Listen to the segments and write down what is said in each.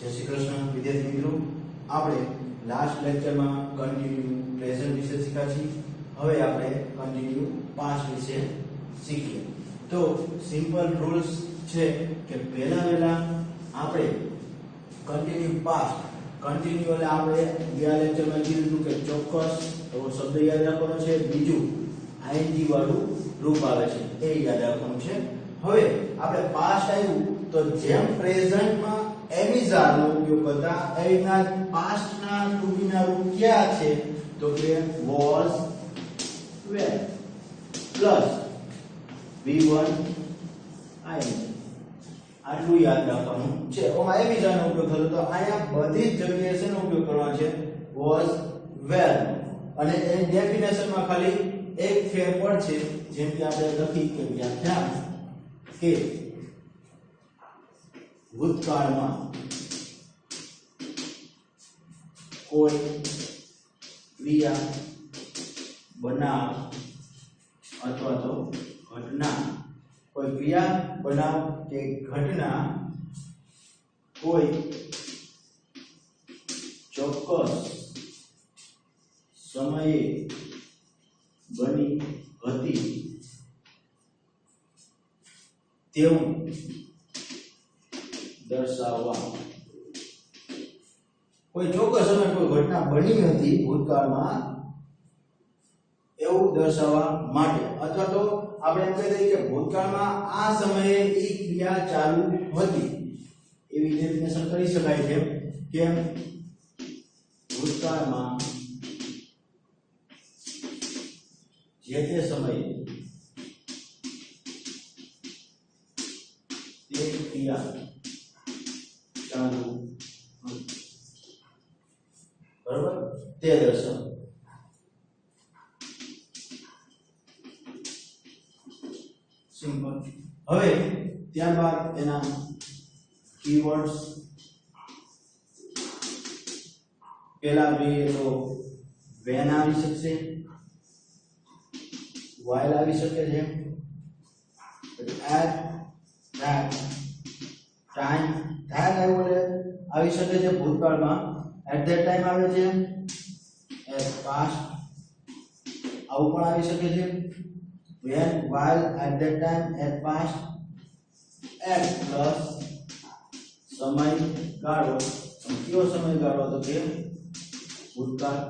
જય શ્રી કૃષ્ણ વિદ્યાર્થી મિત્રો, આપણે લાસ્ટ લેક્ચરમાં કન્ટિન્યુ પ્રેઝન્ટ વિશે શીખ્યા છીએ. હવે આપણે કન્ટિન્યુ પાસ્ટ વિશે શીખીએ. તો સિમ્પલ રૂલ્સ છે કે પહેલા આપણે કન્ટિન્યુ પાસ્ટ કન્ટિન્યુ એટલે આપણે ગયા લેક્ચરમાં કીધું કે ચોક્કસ એવો શબ્દ યાદ રાખવાનો છે. બીજું આઈએનજી વાળું રૂપ આવે છે એ યાદ રાખવાનું છે. હવે આપણે પાસ્ટ આવ્યું તો જેમ પ્રેઝન્ટમાં એમિઝાર નો ઉપયોગ કરતા એના પાસ્ટ ના ટુ બી ના રૂપ ક્યાં છે તો કે was where plus v1 i આટલું યાદ રાખવાનું છે. ઓમાં એમિઝાર નો ઉપયોગ થતો તો અહીંયા બધી જ જગ્યાએ શેનો ઉપયોગ કરવાનો છે વોઝ વેર. અને એની ડેફિનેશનમાં ખાલી એક ફેર પડશે, જેમ કે આપણે લખી કે વ્યાખ્યા કે ભૂતકાળમાં કોઈ ક્રિયા બનાવ અથવા તો ઘટના, કોઈ ક્રિયા બનાવ કે ઘટના કોઈ ચોક્કસ સમયે બની હતી તેવું દર્શાવવા. કોઈ ચોક્કસ સમય કોઈ ઘટના બની હતી ભૂતકાળમાં એવું દર્શાવવા માટે, અથવા તો આપણે એમ કહી દઈએ કે ભૂતકાળમાં આ સમયે એ ક્રિયા ચાલુ હતી એવી ડેફિનેશન કરી શકાય છે. કેમ ભૂતકાળમાં જે તે સમયે તે ક્રિયા ચાલુ બરોબર તે દર્શાવ. સિમ્પલ. હવે ત્યારબાદ એના કીવર્ડ્સ પહેલા જોઈએ તો when આવી શકશે, while આવી શકે છે, at that time that આવી શકે છે ભૂતકાળમાં, at that time આવે છે, as past આવું પણ આવી શકે છે, when, while, at that time, at past, at plus સમયગાળો. કયો સમયગાળો તો કે ભૂતકાળ.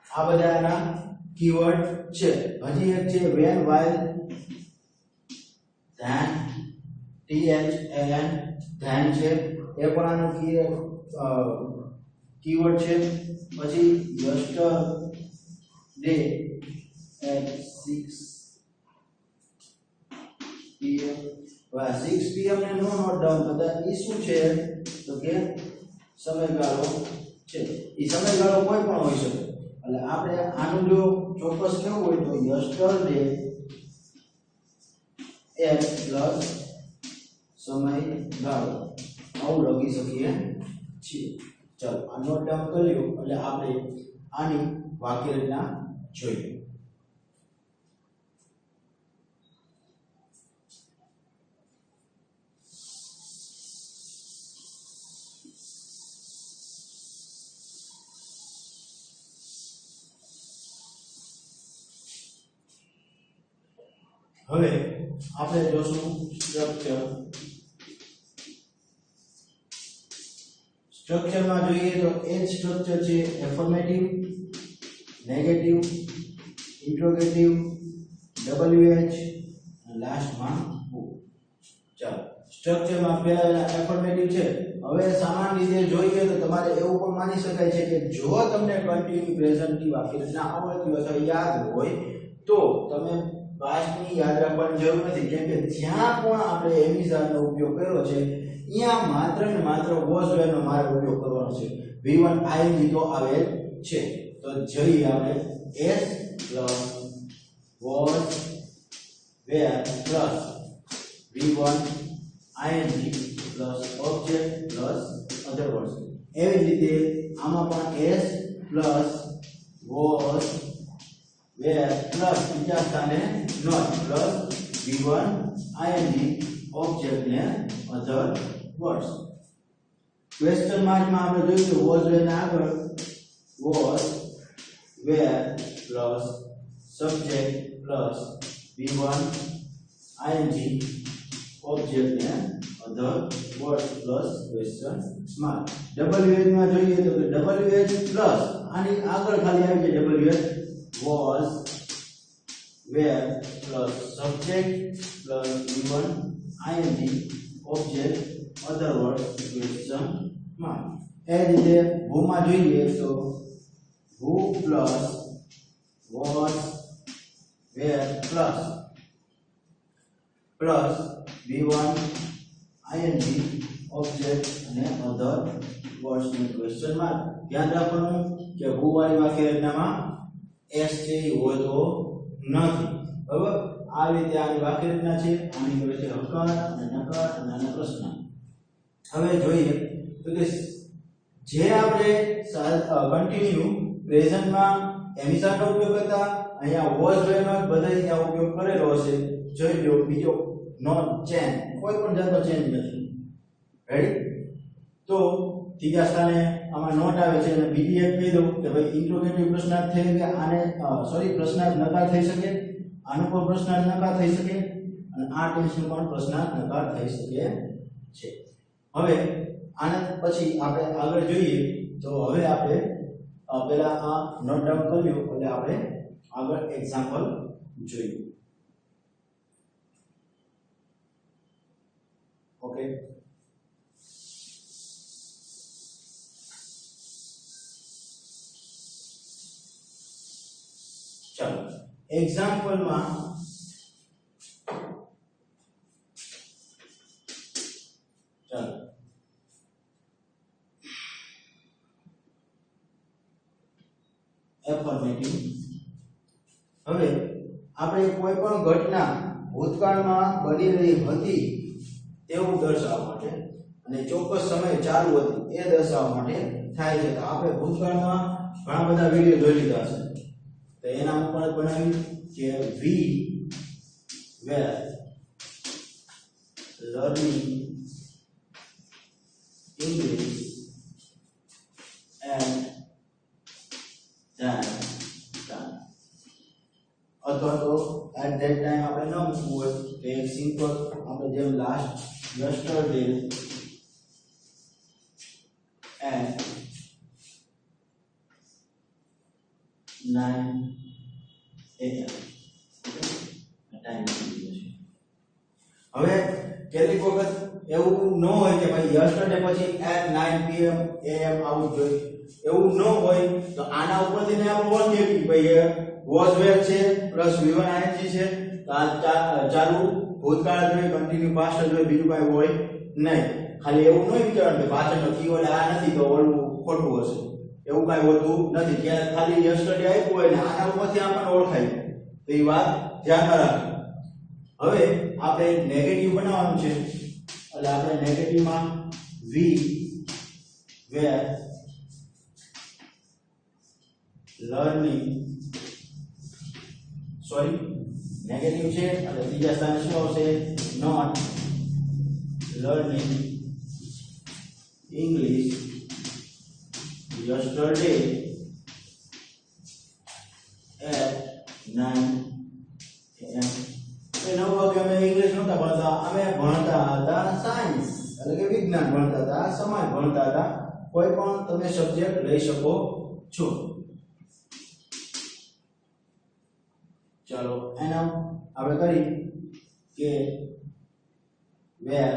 આ બધા એના કીવર્ડ છે. હજી એક છે when, while, then, then then છે એ પણ આનો કીવર્ડ છે. પછી yesterday at 6 pm 6 pm ને નો નોટ ડાઉન કરતા એ શું છે તો કે સમયગાળો છે. એ સમયગાળો કોઈ પણ હોઈ શકે. એટલે આપણે આનું જો ચોક્કસ કેવું હોય તો yesterday at પ્લસ સમયગાળો આવું લખી શકીએ છીએ. ચાલો આ નોટ ડાઉન કરી લો એટલે આપણે આની વાક્ય રચના જોઈએ. હવે આપણે જોશું સ્ટ્રક્ચરમાં જોઈએ તો એ સ્ટ્રક્ચર છે એફર્મેટિવ, નેગેટિવ, ઇન્ટ્રોગેટિવ, WH અને લાસ્ટમાં who. ચાલો સ્ટ્રક્ચરમાં પહેલા એફર્મેટિવ છે. હવે સામાન્ય રીતે જોઈએ તો તમારે એવું પણ માની શકાય છે કે જો તમને કન્ટિન્યુ પ્રેઝન્ટની વાક્ય રચના આવડતી અથવા યાદ હોય તો તમે પાસ્ટની યાદ રાખવાની જરૂર નથી. કેમ કે જ્યાં પણ આપણે એમિઝારનો ઉપયોગ કર્યો છે અહીંયા માત્ર ને માત્ર વોઝ વેર નો મારે ઉપયોગ કરવાનો છે. v1 ing તો આવે છે. તો જોઈએ આપણે s plus was where plus v1 ing plus object plus other words. એવી જ રીતે આમાં પણ s plus was where plus બીજા સ્થાને not plus v1 ing object ને other words. ક્વેશ્ચન માર્ક માં આપણે જોયું કે વોઝ વેર ના આગળ was where plus subject plus V1 ing object ને other word plus question mark. WH માં જોઈએ તો કે WH પ્લસ આની આગળ ખાલી આવી છે WH was where plus subject plus V1 ing object other word question mark. એ રીતે who માં જોઈએ તો who plus was where plus V1 ing object અને અધર વર્ડ્સ ને ક્વેશ્ચન માર્ક. ધ્યાન રાખવાનું કે who વાળી વાક્ય રચનામાં s છે એ હોતો નથી. બરાબર, આ રીતે આની વાક્ય રચના છે. આની કહેવાય છે હકાર અને નકાર અને આનો પ્રશ્ન. હવે જોઈએ તો કે જે આપણે કન્ટિન્યુ પ્રેઝન્ટમાં એમિસાનો ઉપયોગ કરતા, અહીંયા વોઝ વેરમાં બધા ત્યાં ઉપયોગ કરેલો હશે. જોઈ લો, બીજો નોટ ચેન્જ, કોઈ પણ જાતનો ચેન્જ નથી. રેડી? તો ત્રીજા સ્થાને આમાં નોટ આવે છે અને બીજી એક કહી દઉં કે ભાઈ ઇન્ટ્રોગેટિવ પ્રશ્નાર્થ થઈ કે આને પ્રશ્નાર્થ નકાર થઈ શકે, આનો પણ પ્રશ્નાર્થ નકાર થઈ શકે અને આ ટેન્સનો પણ પ્રશ્નાર્થ નકાર થઈ શકે છે. હવે આના પછી આપણે આગળ જોઈએ તો હવે આપણે પહેલા આ નોટ ડાઉન કર્યું એટલે આપણે આગળ એક્ઝામ્પલ જોઈએ. ઓકે, ચાલો એક્ઝામ્પલમાં ચાલો એફર્મેટિવ. હવે આપણે કોઈ પણ ઘટના ભૂતકાળમાં બની રહી હતી તેવું દર્શાવવા માટે અને ચોક્કસ સમય ચાલુ હતી એ દર્શાવવા માટે થાય છે. તો આપણે ભૂતકાળમાં ઘણા બધા વિડિયો જોઈ લીધા છે, તો એના ઉપર બનાવી કે વી વેર લર્નિંગ ઇંગ્લિશ એન્ડ ધેન અથવા તો એટ ધેટ ટાઈમ આપણે ન મૂકવું હોય તો એક સિમ્પલ આપણે જેમ last yesterday at 9 AM time. હવે કેટલીક વખત એવું ન હોય કે ભાઈ યસ્ટરડે પછી એટ 9 PM AM આવું જોઈએ, એવું ન હોય તો આના ઉપરથી ને આપણે ઓળખીએ કે ભાઈ વોઝ વેર છે પ્લસ V1 ing છે, તો આ ચાલુ ભૂતકાળ જોઈએ, કન્ટિન્યુ પાસ્ટ જોઈએ, બીજું કાંઈ હોય નહીં. ખાલી એવું નહીં વિચારવાનું કે પાછળનો કીવર્ડ આ નથી તો ઓલું ખોટું હશે, એવું કાંઈ હોતું નથી. ત્યારે ખાલી યસ્ટરડે આપ્યું હોય ને આના ઉપરથી આપણને ઓળખાય, તો એ વાત ધ્યાનમાં રાખો. હવે આપણે નેગેટિવ બનાવવાનું છે એટલે આપણે નેગેટિવમાં વી વેર લર્નિંગ નેગેટિવ છે એટલે ત્રીજા સ્થાને શું આવશે? Not learning English yesterday at 9 AM. એ 9 વાગે અમે ઇંગ્લિશ નહોતા ભણતા, અમે ભણતા હતા સાયન્સ એટલે કે વિજ્ઞાન ભણતા હતા, સમાજ ભણતા હતા. કોઈ પણ તમે સબ્જેક્ટ લઈ શકો છો. ચાલો એના આપણે કરી કે વેર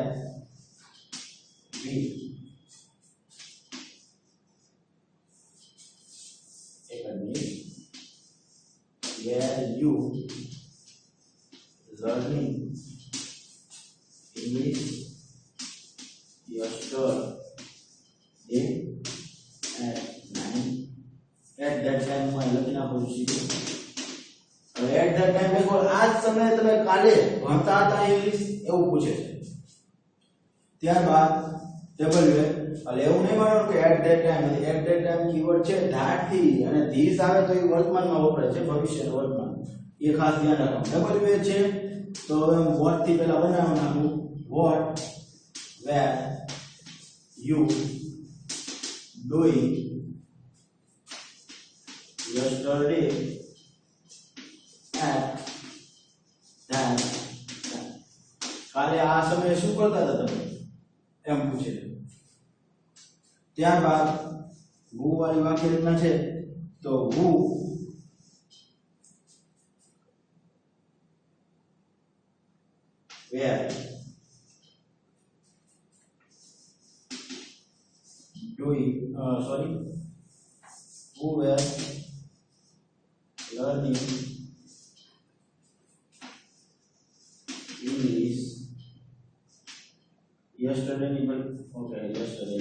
વી where you learning English yesterday at 9 at that time માં લખી નાખું છું. હવે at that time બેકો આ જ સમયે તમે કાલે ભણતા હતા ઇંગ્લિશ એવું પૂછે છે. ત્યારબાદ ડબલ વે એટલે એવું નહીં માનવાનું કે at that time કીવર્ડ છે that થી અને these આવે તો એ વર્તમાનમાં વપરાય છે, ભવિષ્ય વર્તમાન, એ ખાસ ધ્યાન રાખવાનું. ડબલ વે છે તો હવે what થી પહેલા બનાવવાનું what where you doing yesterday at that time. કાલે આ સમયે શું કરતા હતા તમે એમ પૂછે. ત્યારબાદ who વાળી વાક્ય રચના છે તો who where doing who were learning English yesterday yesterday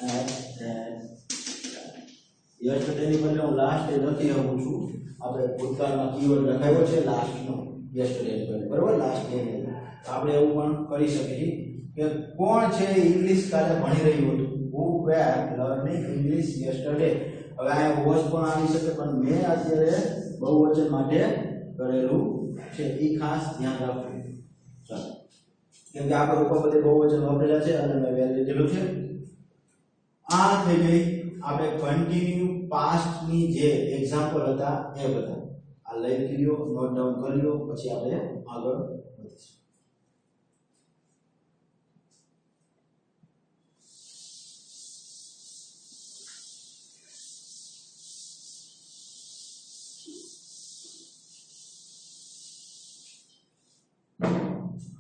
at that yesterday ની બદલે હું લાસ્ટ ડે લખી શકું છું. આપણે ભૂતકાળમાં કીવર્ડ લખાયો છે લાસ્ટ નો yesterday ની બદલે, બરોબર, લાસ્ટ ડે ને આપણે એવું પણ કરી શકીએ કે કોણ છે ઇંગ્લિશ કાલે ભણી રહ્યું હતું. who were learning English yesterday. હવે આ વોઝ પણ આવી શકે પણ મેં અત્યારે બહુવચન માટે કરેલું છે, એ ખાસ ધ્યાન રાખવું. ચાલો, કેમ કે આપણે ઉપર બધે બહુવચન વાપરેલા છે અને મેં વેલ લીધેલું છે. આ થઈ ગઈ આપણે કન્ટિન્યુ પાસ્ટ ની જે એક્ઝામ્પલ હતા એ બધા આ લઈ લ્યો, નોટ ડાઉન કરી લો, પછી આપણે આગળ વધીશું.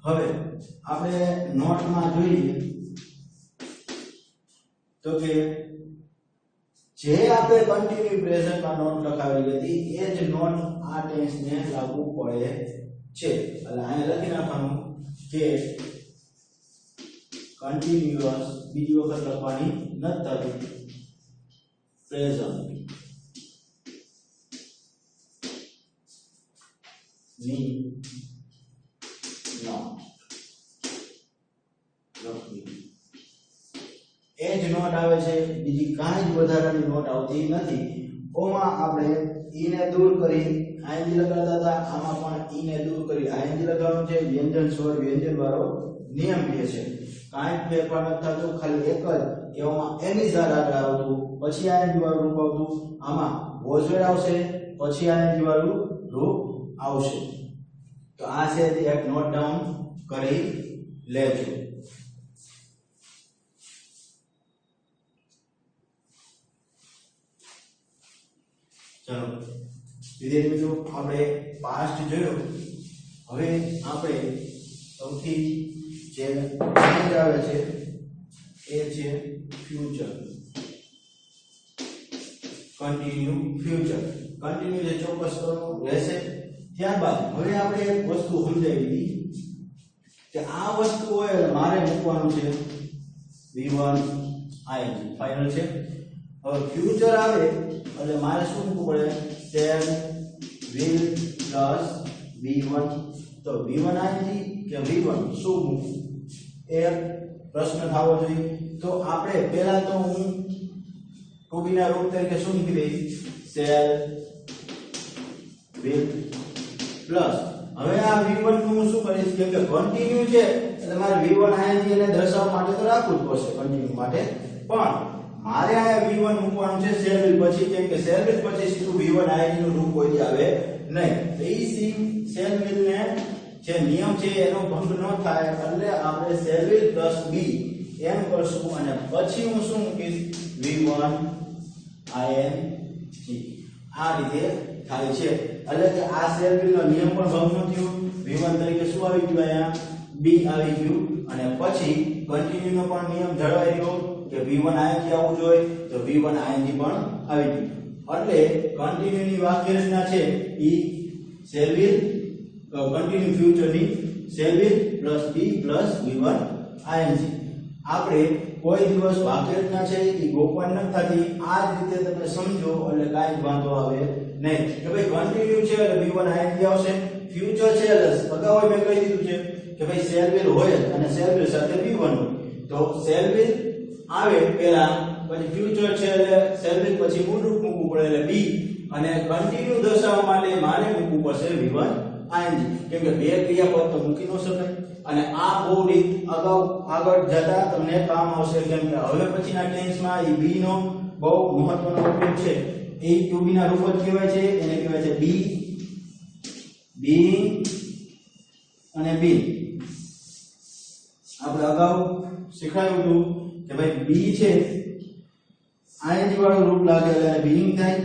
હવે આપણે નોટમાં જોઈએ તો કે જે આપણે કન્ટિન્યુ પ્રેઝન્ટમાં નોટ લખાવેલી હતી એ જ નોટ આ ટેન્સને લાગુ પડે છે. એટલે અહીંયા લખી નાખવાનું કે કન્ટિન્યુઅસ, બીજી વખત લખવાની નથી, પ્રેઝન્ટ ની નોટ લખવી. એ જ નોટ આવે છે, બીજી કાંઈ જ વધારાની નોટ આવતી નથી. ઓમાં આપણે ઈ ને દૂર કરી આઈએનજી લગાડતા હતા, આમાં પણ ઈ ને દૂર કરી આઈએનજી લગાવવાનું છે. વ્યંજન સ્વર વ્યંજન વાળો નિયમ કહે છે, કાંઈ ફેરફાર નથી થતો, ખાલી એક જ કે ઓમાં એમિઝાર આગળ આવતું, પછી આઈએનજી વાળું રૂપ આવતું, આમાં વોઝવેર આવશે, પછી આઈએનજી વાળું રૂપ આવશે. તો આ છે એક નોટ ડાઉન કરી લેજો. ચાલો વિદ્યાર્થી મિત્રો, આપણે પાસ્ટ જોયો. હવે આપણે સૌથી જે આવે છે એ છે ફ્યુચર. કન્ટિન્યુ ફ્યુચર, કન્ટિન્યુ જે ચોક્કસ કરવું રહેશે. ત્યારબાદ હવે આપણે એક વસ્તુ સમજાવી દીધી કે આ વસ્તુ હોય એટલે મારે મૂકવાનું છે v1 ing ફાઇનલ છે. હવે ફ્યુચર આવે એટલે મારે શું મૂકવું પડે, shall will plus v1. તો v1 ing કે v1 શું મૂકવું એ પ્રશ્ન થવો જોઈએ. તો આપણે પહેલા તો હું to be ના રૂપ તરીકે શું મૂકી દઈશ, shall will પ્લસ. હવે આ v1 નું હું શું કરીશ, કેમ કે કન્ટિન્યુ છે એટલે મારે v1 ing ને દર્શાવવા માટે તો રાખવું જ પડશે કન્ટિન્યુ માટે, પણ મારે આ v1 મૂકવાનું છે shall will પછી, કેમ કે shall will પછી સીધું v1 ing નું રૂપ કોઈ આવે નહીં. તો ઈ shall will ને જે નિયમ છે એનો ભંગ ન થાય એટલે આપણે shall will plus b એમ કરશું અને પછી હું શું મૂકીશ, v1 ing. આ રીતે થાય છે એટલે કે આ shall will નો નિયમ પણ ભંગ ન થયો. v1 તરીકે શું આવી ગયું, અહીંયા b આવી ગયું અને પછી કન્ટિન્યુ નો પણ નિયમ જળવાઈ ગયો કે v1 ing આવવું જોઈએ, તો v1 ing પણ આવી ગયું. એટલે કન્ટિન્યુ ની વાક્ય રચના છે ઈ shall will કન્ટિન્યુ ફ્યુચર ની shall will plus b plus v1 ing. આપણે કોઈ દિવસ વાક્ય રચના છે ઈ ગોપન ન થતી, આ જ રીતે તમે સમજો એટલે કાઈ જ વાંધો આવે નહીં કે ભાઈ કન્ટિન્યુ છે એટલે v1 ing આવશે, ફ્યુચર છે એટલે અગાઉ મેં કહી દીધું છે કે ભાઈ shall will હોય અને shall will સાથે v1 તો shall will આવે પહેલા, પછી ફ્યુચર છે એટલે shall will પછી મૂળ રૂપ મૂકવું પડે એટલે b અને કન્ટિન્યુ દર્શાવવા માટે મારે મૂકવું પડશે v1 ing કેમ કે બે ક્રિયાપદ તો મૂકી ન શકાય અને આ બહુ રીત આગળ જતા તમને કામ આવશે કેમ કે હવે પછીના ટેન્સમાં એ બી નો બહુ મહત્વનો ઉપયોગ છે એ ટુ બી ના રૂપ જ કહેવાય છે એને કહેવાય છે બી બીઇંગ અને બી આપણે અગાઉ શીખવાયું હતું કે ભાઈ બી છે ing વાળું રૂપ લાગે એટલે બીઇંગ થાય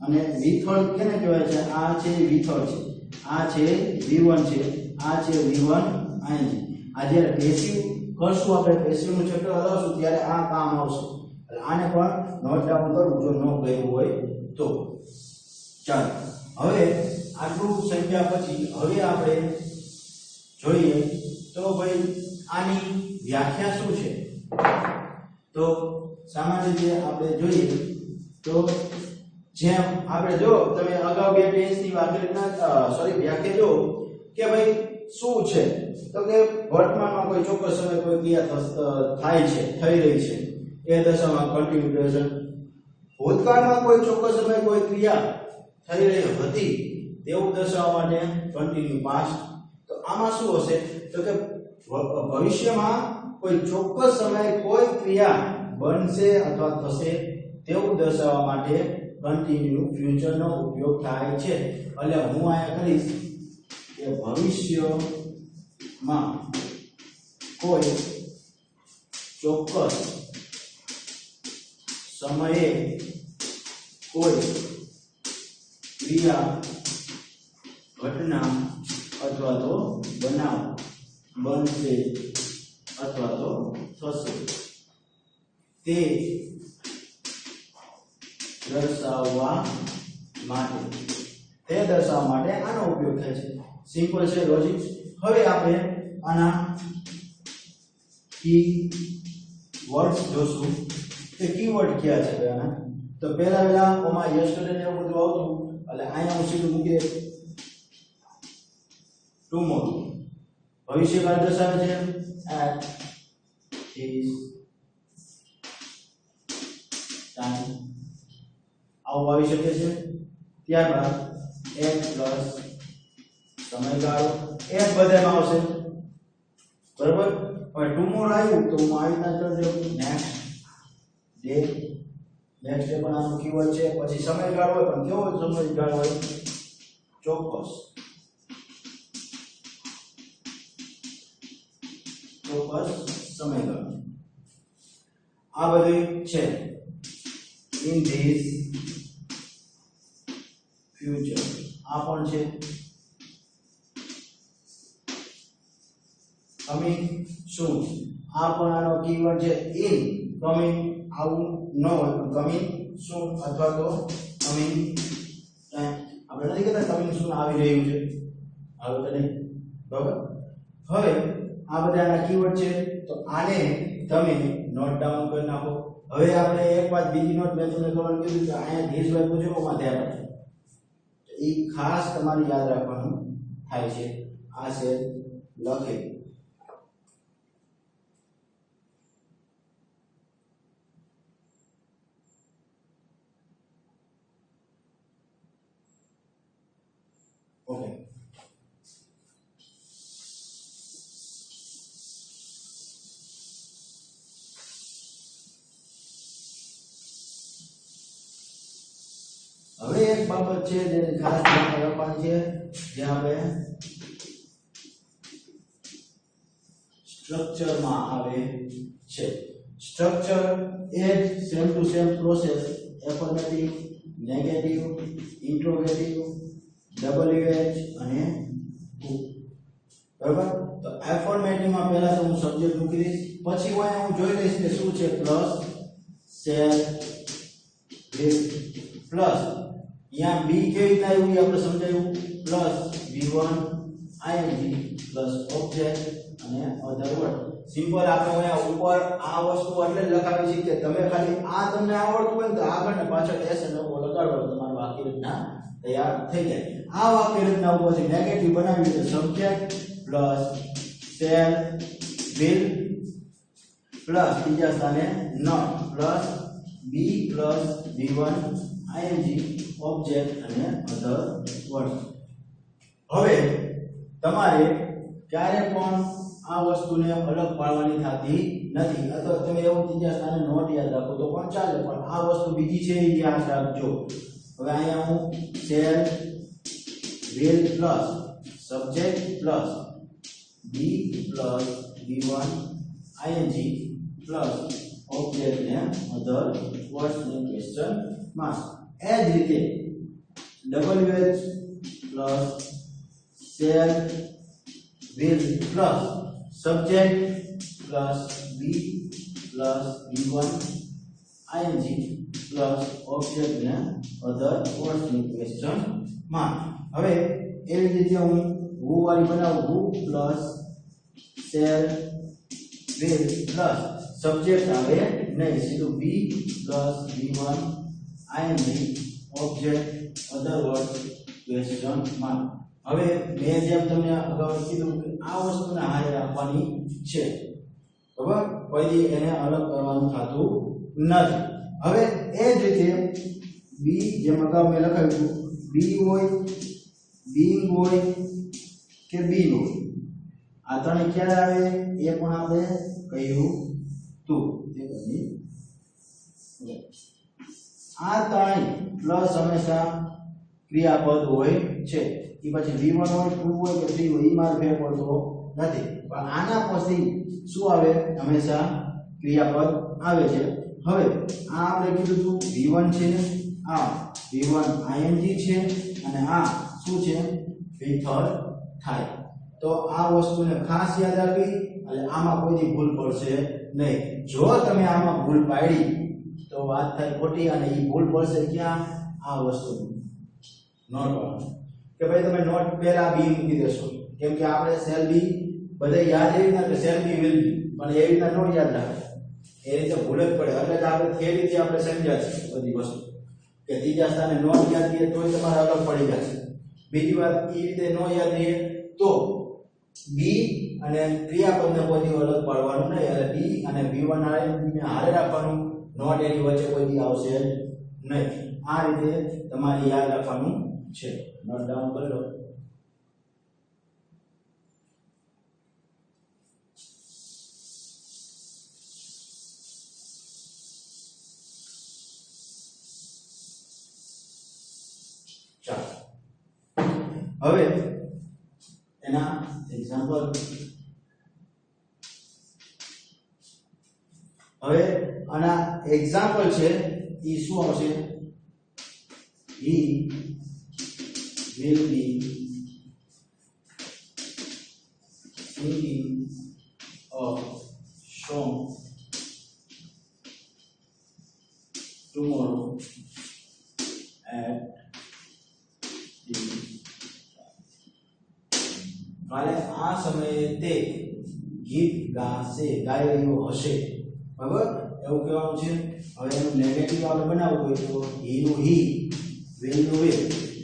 અને વિથર્ડ કેને કહેવાય છે આ છે વિથર્ડ છે આ છે v1 છે આ છે v1 ing આ જ્યારે પેસિવ કરશું આપણે પેસિવ નું ચેપ્ટર હલાવશું ત્યારે આ કામ આવશે એટલે આને પણ નોટ ડાઉન કરવું જો ન કર્યું હોય તો ચાલો હવે આટલું સંખ્યા પછી હવે આપણે જોઈએ તો ભાઈ આની વ્યાખ્યા શું છે તો સામાન્ય રીતે આપણે જોઈએ તો જેમ આપણે જો તમે અગાઉ બે ટેન્સની વ્યાખ્યા જો કે ભાઈ શું છે તો કે વર્તમાનમાં કોઈ ચોક્કસ સમય કોઈ ક્રિયા થાય છે થઈ રહી છે એ દશામાં કન્ટિન્યુ પ્રેઝન્ટ ભૂતકાળમાં કોઈ ચોક્કસ સમય કોઈ ક્રિયા થઈ રહી હતી તેવું દર્શાવવા માટે કન્ટિન્યુ પાસ્ટ તો આમાં શું હશે તો કે ભવિષ્યમાં કોઈ ચોક્કસ સમયે કોઈ ક્રિયા બનશે અથવા થશે તેવું દર્શાવવા માટે કન્ટિન્યુ ફ્યુચર નો ઉપયોગ થાય છે એટલે હું અહીંયા કરીશ કે ભવિષ્યમાં કોઈ ચોક્કસ સમયે કોઈ ક્રિયા ઘટના અથવા તો બનાવ બનશે અથવા તો થશે તે દર્શાવવા માટે આનો ઉપયોગ થાય છે સિમ્પલ છે લોજિક હવે આપણે આના કી વર્ડ્સ જોશું કે કીવર્ડ ક્યાં છે આના તો પહેલા ઓમાં યસ્ટરડે ને એવું બધું આવતું એટલે અહીંયા હું સીધું મૂકી દે ટુમોરો ભવિષ્યકાળ દર્શાવે છે at is time આવું આવી શકે છે ત્યારબાદ એક પ્લસ સમયગાળો એક બધામાં આવશે બરાબર પણ ટુમોરો આવ્યું તો હું આવી રીતના કરી દઉં નેક્સ્ટ ડે નેક્સ્ટ ડે પણ આનો કીવર્ડ છે પછી સમયગાળો હોય પણ કેવો સમયગાળો હોય ચોક્કસ સમયગાળો આ બધું છે in this future આ પણ છે coming soon આ પણ આનો કીવર્ડ છે in coming આવું ન હોય પણ coming soon અથવા તો coming આપણે નથી કહેતા coming soon આવી રહ્યું છે આવે તો નહીં બરાબર હવે આ બધાના કીવર્ડ છે તો આને તમે નોટ ડાઉન કરી નાખો હવે આપણે એક વાત બીજી નોટ મેં તમને કરવાનું કીધું કે અહીંયા ધીસ વાય પૂછ્યો ઓમાં ધ્યાન રાખજો એ ખાસ તમારે યાદ રાખવાનું થાય છે આ છે લખે ઓકે હવે એક બાબત છે જેને ખાસ ધ્યાન રાખવાની છે જે આપણે સ્ટ્રક્ચરમાં આવે છે સ્ટ્રક્ચર એ same to same process affirmative negative interrogative WH અને who બરાબર તો એફર્મેટિવ માં પહેલા તો હું સબ્જેક્ટ મૂકી દઈશ પછી હું જોઈ લઈશ કે શું છે પ્લસ શેલ વિલ પ્લસ यहाँ b કેવી રીતે આવ્યું એ આપણે સમજાયું plus v1 ing plus object અને અધર વર્ડ સિમ્પલ આપણે અહીંયા ઉપર આ વસ્તુ એટલે લખાવી છે કે તમે ખાલી આ તમને આવડતું હોય તો આગળ ને પાછળ s અને o લગાડો તમારું વાક્ય રચના તૈયાર થઈ જાય આ વાક્ય રચના ઉપરથી નેગેટિવ બનાવી તો subject plus shall will plus બીજા સ્થાને not plus b plus v1 ing object અને અધર વર્ડ્સ. હવે તમારે ક્યારે પણ આ વસ્તુને અલગ પાડવાની થતી નથી, અથવા તમે એવું ત્રીજા સ્થાને નોટ યાદ રાખો તો પણ ચાલે, પણ આ વસ્તુ બીજી છે એ યાદ રાખજો. હવે અહીંયા હું shall will plus subject plus be plus v1 ing plus object ને અધર વર્ડ્સ ને ક્વેશ્ચન માર્ક. એ જ રીતે wh plus shall will plus subject plus be plus v1 ing plus object ને અધર વર્ડ્સ ની ક્વેશ્ચન માર્ક. હવે એવી રીતે હું who વાળી બનાવું, who plus shall will plus subject આવે નહીં, સીધું be plus v1 ing object other words question mark. હવે મેં જેમ તમને અગાઉ કીધું કે આ વસ્તુને હારે રાખવાની છે, બરાબર, કોઈ એને અલગ કરવાનું થતું નથી. હવે એ જ રીતે બી જેમ અગાઉ મેં લખાવ્યું બી હોય, બિંગ હોય કે બી હોય, આ ત્રણે ક્યારે આવે એ પણ આપણે કહ્યું તું. આ ત્રણે પ્લસ હંમેશા ક્રિયાપદ હોય છે. એ પછી v1 હોય, 2 હોય કે 3 હોય, એ મારે ફેર પડતો નથી, પણ આના પછી શું આવે, હંમેશા ક્રિયાપદ આવે છે. હવે આ આપણે કીધું હતું v1 છે, આ v1 ing છે, અને આ શું છે, વિથર થાય. તો આ વસ્તુને ખાસ યાદ રાખવી, એટલે આમાં કોઈ ભૂલ પડશે નહીં. જો તમે આમાં ભૂલ પાડી તો વાત થાય ખોટી, અને એ ભૂલ પડશે ક્યાં, આ વસ્તુ નોટ વાળા, કે ભાઈ તમે નોટ પહેલા બી મૂકી દેશો, કેમ કે આપણે સેલ બી બધે યાદ રહી ને, સેલ બી વિલ બી, પણ એવી રીતના નો યાદ રાખે, એ રીતે ભૂલ જ પડે. એટલે આપણે થિયરીથી આપણે સમજ્યા છે બધી વસ્તુ, કે ત્રીજા સ્થાને નોટ યાદ રહીએ તોય તમારે અલગ પડી જશે. બીજી વાત એ રીતે નો યાદ રહીએ તો બી અને ક્રિયાપદને કોઈ અલગ પાડવાનું નહીં, એટલે બી અને v1 ને હારે રાખવાનું, નોટ એની વચ્ચે કોઈ આવશે નહીં. આ રીતે તમારે યાદ રાખવાનું છે. નોટ ડાઉન કરી લો. ચાલો હવે એના એક્ઝામ્પલ. હવે આના એક્ઝામ્પલ છે એ શું આવશે, he will be singing a song tomorrow at the કાલે આ સમયે તે ગીત ગાશે, ગાઈ રહ્યો હશે, બરાબર, એવું કહેવાનું છે. હવે એનું નેગેટિવ આપણે બનાવવું હોય તો હી નું હી, વિલ નું વિલ.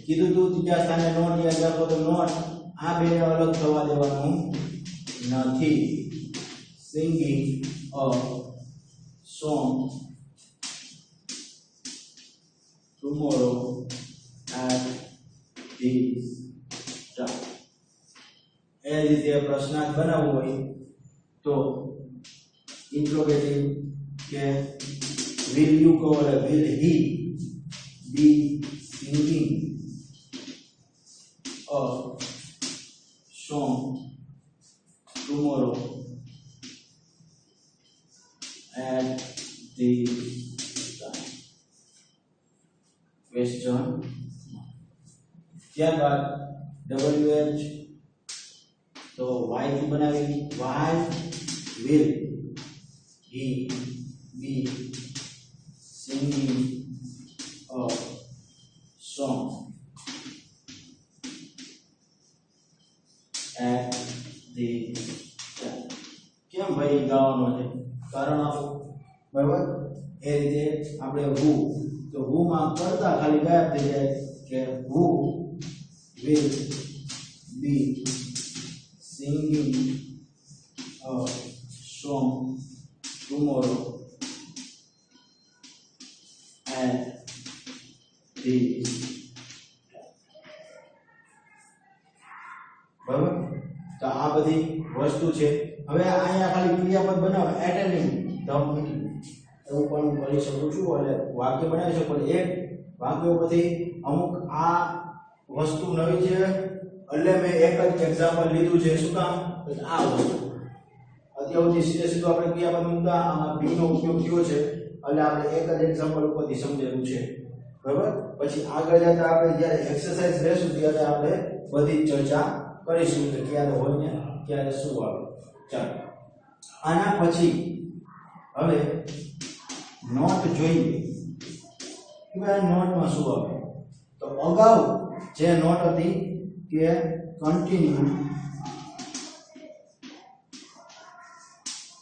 કીધું તું ત્રીજા સ્થાને નોટ યાદ રાખો, તો નોટ આ બે અલગ થવા દેવાનું નથી. Singing a song tomorrow at this time. એ રીતે પ્રશ્નાર્થ બનાવવું હોય તો ઇન્ટ્રોગેટિવ કે will you કહો એટલે will he be singing a song tomorrow at the time. Question. ત્યારબાદ WH તો y થી બનાવી, why will he be singing a song at the time. કેમ ભાઈ ગાવાનો છે, કારણ આપો, બરાબર. એ રીતે આપણે who, તો who માં કરતા ખાલી ગાયબ થઈ જાય કે who will be singing a song tomorrow at બરાબર. તો આ બધી વસ્તુ છે. હવે અહીંયા ખાલી ક્રિયાપદ બનાવો એટેન્ડિંગ ધ મીટિંગ એવું પણ હું કરી શકું છું અને વાક્ય બનાવી શકું. એક વાક્યો પછી અમુક આ વસ્તુ નવી છે એટલે મેં એક જ એક્ઝામ્પલ લીધું છે. શું કામ? આ વસ્તુ અત્યાર સુધી સીધે સીધું આપણે ક્રિયાપદ મૂકતા આમાં બી નો ઉપયોગ થયો છે એટલે આપણે એક જ એક્ઝામ્પલ ઉપરથી સમજેલું છે. બરાબર. પછી આગળ જતા આપણે જ્યારે એક્સરસાઇઝ લેશું ત્યારે આપણે બધી ચર્ચા કરીશું કે ક્યારે હોય ને ક્યારે શું આવે. ચાલો આના પછી હવે નોટ જોઈએ કે ભાઈ નોટમાં શું આવે. તો અગાઉ જે નોટ હતી કે કન્ટિન્યુ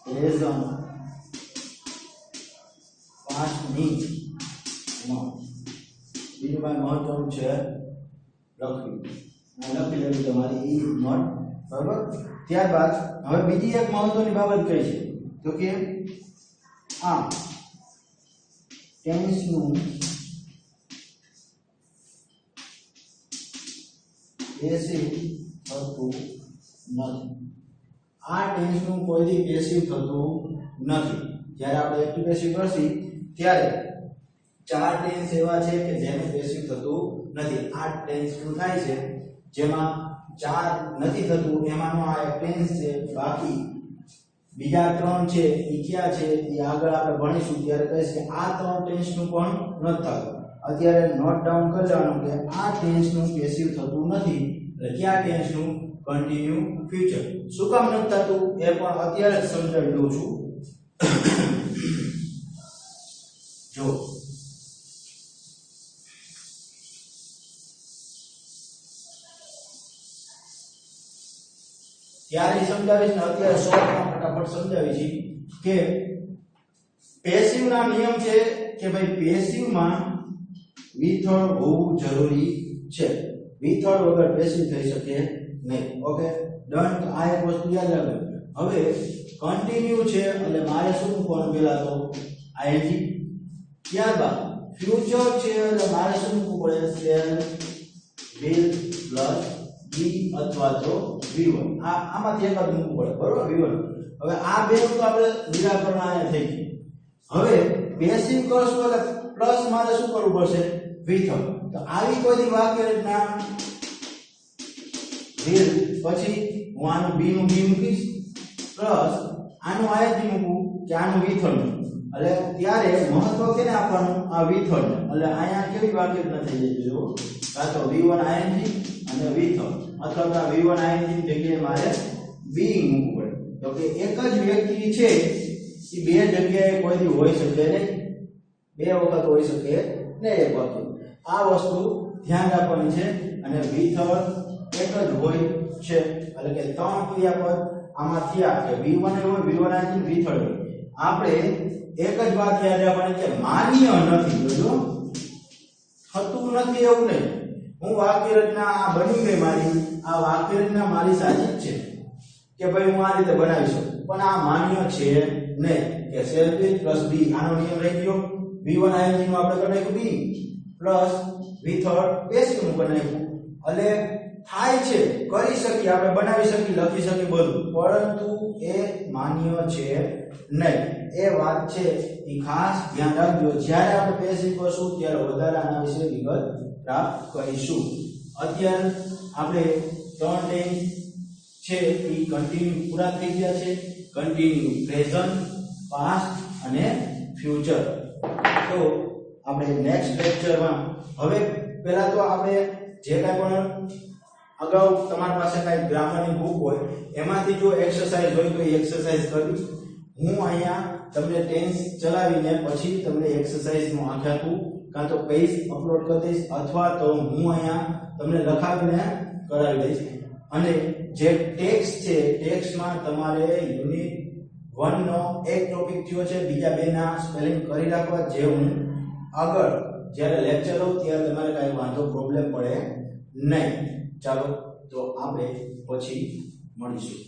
પ્રેઝન્ટ પાસ્ટની નોટ બીજું ભાઈ મહત્વનું છે લખવી. લખી લેવી તમારી એ નોટ. બરાબર. ત્યારબાદ હવે બીજી એક મહત્વની બાબત કઈ છે તો કે આ ટેન્સનું પેસિવ થતું નથી. આ ટેન્સનું કોઈથી પેસિવ થતું નથી. જ્યારે આપણે એક્ટિવ પેસિવ કરશી ત્યારે ચાર ટેન્સ એવા છે કે જેનું પેસિવ થતું નથી. આ ટેન્સ શું થાય છે જેમાં ચાર નથી થતું એમાંનો આ એક ટેન્સ છે. બાકી બીજા ત્રણ છે એ ક્યાં છે એ આગળ આપણે ભણીશું ત્યારે કહીશ કે આ ત્રણ ટેન્સનું પણ નથી થતું. અત્યારે નોટ ડાઉન કરી લેવાનું કે આ ટેન્સનું પેસિવ થતું નથી એટલે કયા ટેન્સનું? Continue future. શું કામ નથી થતું એ પણ અત્યારે જ સમજાવી દઉં છું. જો ત્યારે સમજાવીશ ને અત્યારે શોર્ટમાં ફટાફટ સમજાવી છે કે પેસિવ ના નિયમ છે કે ભાઈ પેસિવમાં વિથળ હોવું જરૂરી છે. વિથળ વગર પેસિવ થઈ શકે નહીં. Okay done. આ એક વસ્તુ યાદ રાખો. હવે કન્ટિન્યુ છે એટલે મારે શું મૂકવાનું પહેલા તો આઈએનજી. ત્યારબાદ ફ્યુચર છે એટલે મારે શું મૂકવું પડે? શેલ વિલ પ્લસ બી અથવા તો V1. આમાંથી એક જ મૂકવું પડે. બરોબર. V1. હવે આ બે નું આપણે નિરાકરણ આયા થઈ ગયું. હવે પેસિવ કરશું એટલે પ્લસ મારે શું કરવું પડશે? વિથળ. તો આવી કોઈ વાક્ય રચના વિલ પછી હું આનું બી નું બી મૂકીશ પ્લસ આનું આયજી મૂકું કે આનું વિથળ. એટલે ત્યારે મહત્વ કેને આપવાનું? આ વિથળ. એટલે અહીંયા કેવી વાક્ય રચના થઈ જાય જો કાં તો V1 ing અને વિથળ અથવા તો V1 ing ની જગ્યાએ મારે બી મૂકવું પડે. તો કે એક જ વ્યક્તિ છે એ બે જગ્યાએ કોઈ હોઈ શકે નહીં. બે વખત હોઈ શકે નહીં એક વખત. આ વસ્તુ ધ્યાન રાખવાની છે. અને વિથળ એક જ હોય છે એટલે કે ત્રણ ક્રિયાપદ આમાં થયા કે V1 હોય V1 ing વિથળ હોય. આપણે એક જ વાત યાદ રાખવાની કે માન્ય નથી. જોજો થતું નથી એવું નહીં. હું વાક્ય રચના આ બની ગઈ મારી. આ વાક્ય રચના મારી સાચી જ છે કે ભાઈ હું આ રીતે બનાવી શકું પણ આ માન્ય છે નહીં. કે શેલ બી પ્લસ બી આનો નિયમ રહી ગયો. V1 ing નું આપણે કરી નાખ્યું બી પ્લસ વિથળ પેસિવ નું કરી નાખ્યું. એટલે થાય છે કરી શકીએ આપણે બનાવી શકીએ લખી શકીએ બધું પરંતુ એ માન્ય છે નહીં. એ વાત છે એ ખાસ ધ્યાન રાખજો. જ્યારે આપણે પેસિવ કરશું ત્યારે વધારે આના વિશે વિગત પ્રાપ્ત કરીશું. અત્યારે આપણે ત્રણ ટેન્સ છે એ કન્ટિન્યુ પૂરા થઈ ગયા છે. કન્ટિન્યુ પ્રેઝન્ટ પાસ્ટ અને ફ્યુચર. તો આપણે નેક્સ્ટ લેક્ચરમાં હવે પહેલા તો આપણે જે કાંઈ પણ અગાઉ તમારી પાસે કાંઈ ગ્રામરની બુક હોય એમાંથી જો એક્સરસાઇઝ હોય તો એ એક્સરસાઇઝ કરવી. હું અહીંયા તમને ટેન્સ ચલાવીને પછી તમને એક્સરસાઇઝનું આખું કાં તો પેજ અપલોડ કરી દઈશ અથવા તો હું અહીંયા તમને લખાવીને કરાવી દઈશ. અને જે ટેક્સ્ટ છે ટેક્સ્ટમાં તમારે યુનિટ 1 નો એક ટોપિક થયો છે. બીજા બે ના સ્પેલિંગ કરી રાખવા જે હું આગળ જ્યારે લેક્ચર લઉં ત્યારે તમારે કાંઈ વાંધો પ્રોબ્લેમ પડે નહીં. ચાલો તો આપણે પછી મળીશું.